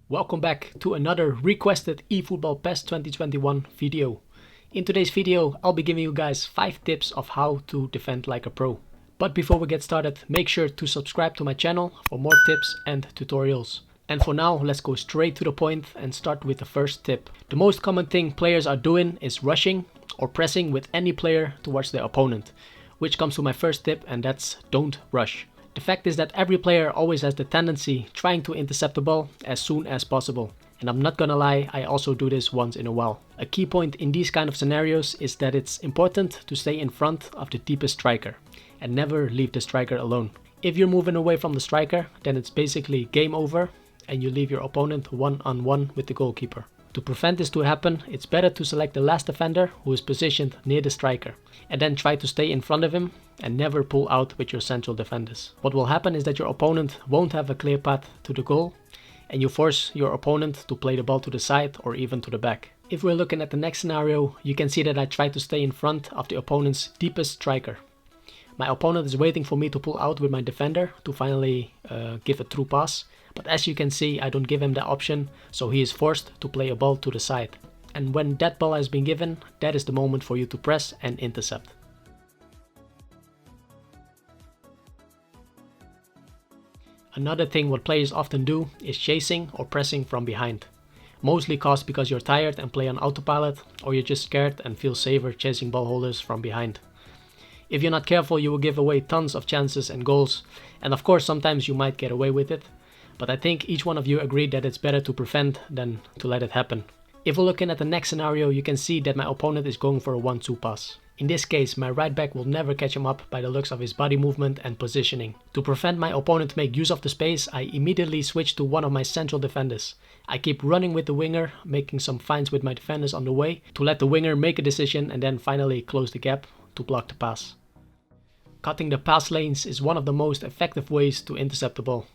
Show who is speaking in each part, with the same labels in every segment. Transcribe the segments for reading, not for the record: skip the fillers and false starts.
Speaker 1: Welcome back to another requested eFootball PES 2021 video. In today's video, I'll be giving you guys 5 tips of how to defend like a pro. But before we get started, make sure to subscribe to my channel for more tips and tutorials. And for now, let's go straight to the point and start with the first tip. The most common thing players are doing is rushing or pressing with any player towards their opponent, which comes to my first tip, and that's don't rush. The fact is that every player always has the tendency trying to intercept the ball as soon as possible. And I'm not gonna lie, I also do this once in a while. A key point in these kind of scenarios is that it's important to stay in front of the deepest striker and never leave the striker alone. If you're moving away from the striker, then it's basically game over and you leave your opponent one-on-one with the goalkeeper. To prevent this to happen, it's better to select the last defender who is positioned near the striker and then try to stay in front of him and never pull out with your central defenders. What will happen is that your opponent won't have a clear path to the goal and you force your opponent to play the ball to the side or even to the back. If we're looking at the next scenario, you can see that I try to stay in front of the opponent's deepest striker. My opponent is waiting for me to pull out with my defender to finally give a through pass. But as you can see, I don't give him that option, so he is forced to play a ball to the side. And when that ball has been given, that is the moment for you to press and intercept. Another thing what players often do is chasing or pressing from behind. Mostly caused because you're tired and play on autopilot, or you're just scared and feel safer chasing ball holders from behind. If you're not careful, you will give away tons of chances and goals, and of course sometimes you might get away with it. But I think each one of you agreed that it's better to prevent than to let it happen. If we're looking at the next scenario, you can see that my opponent is going for a 1-2 pass. In this case, my right back will never catch him up by the looks of his body movement and positioning. To prevent my opponent to make use of the space, I immediately switch to one of my central defenders. I keep running with the winger, making some finds with my defenders on the way to let the winger make a decision and then finally close the gap to block the pass. Cutting the pass lanes is one of the most effective ways to intercept the ball.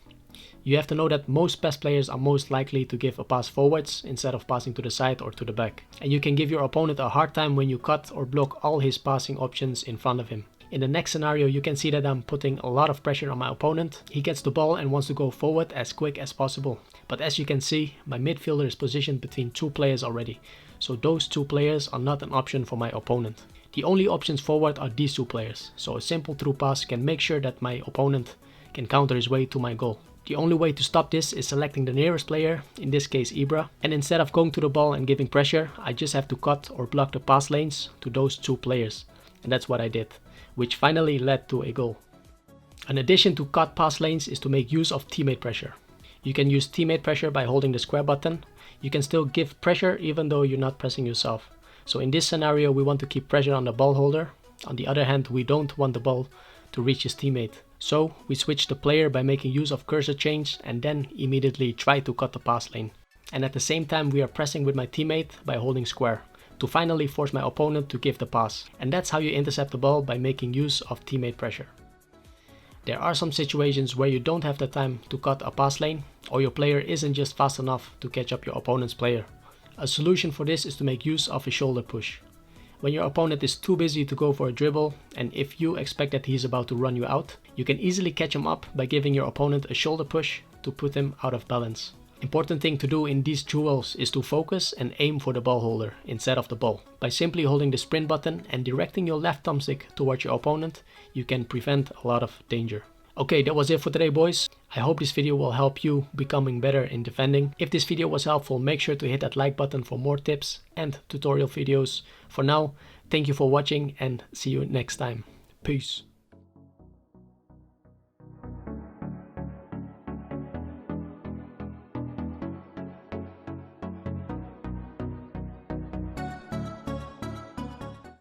Speaker 1: You have to know that most PES players are most likely to give a pass forwards instead of passing to the side or to the back. And you can give your opponent a hard time when you cut or block all his passing options in front of him. In the next scenario, you can see that I'm putting a lot of pressure on my opponent. He gets the ball and wants to go forward as quick as possible. But as you can see, my midfielder is positioned between 2 players already. So those 2 players are not an option for my opponent. The only options forward are these 2 players. So a simple through pass can make sure that my opponent can counter his way to my goal. The only way to stop this is selecting the nearest player, in this case Ibra, and instead of going to the ball and giving pressure, I just have to cut or block the pass lanes to those 2 players. And that's what I did, which finally led to a goal. An addition to cut pass lanes is to make use of teammate pressure. You can use teammate pressure by holding the square button. You can still give pressure even though you're not pressing yourself. So in this scenario, we want to keep pressure on the ball holder. On the other hand, we don't want the ball to reach his teammate. So we switch the player by making use of cursor change and then immediately try to cut the pass lane. And at the same time we are pressing with my teammate by holding square to finally force my opponent to give the pass. And that's how you intercept the ball, by making use of teammate pressure. There are some situations where you don't have the time to cut a pass lane, or your player isn't just fast enough to catch up your opponent's player. A solution for this is to make use of a shoulder push. When your opponent is too busy to go for a dribble, and if you expect that he's about to run you out, you can easily catch him up by giving your opponent a shoulder push to put him out of balance. Important thing to do in these duels is to focus and aim for the ball holder instead of the ball. By simply holding the sprint button and directing your left thumbstick towards your opponent, you can prevent a lot of danger. Okay, that was it for today, boys. I hope this video will help you becoming better in defending. If this video was helpful, make sure to hit that like button for more tips and tutorial videos. For now, thank you for watching and see you next time. Peace.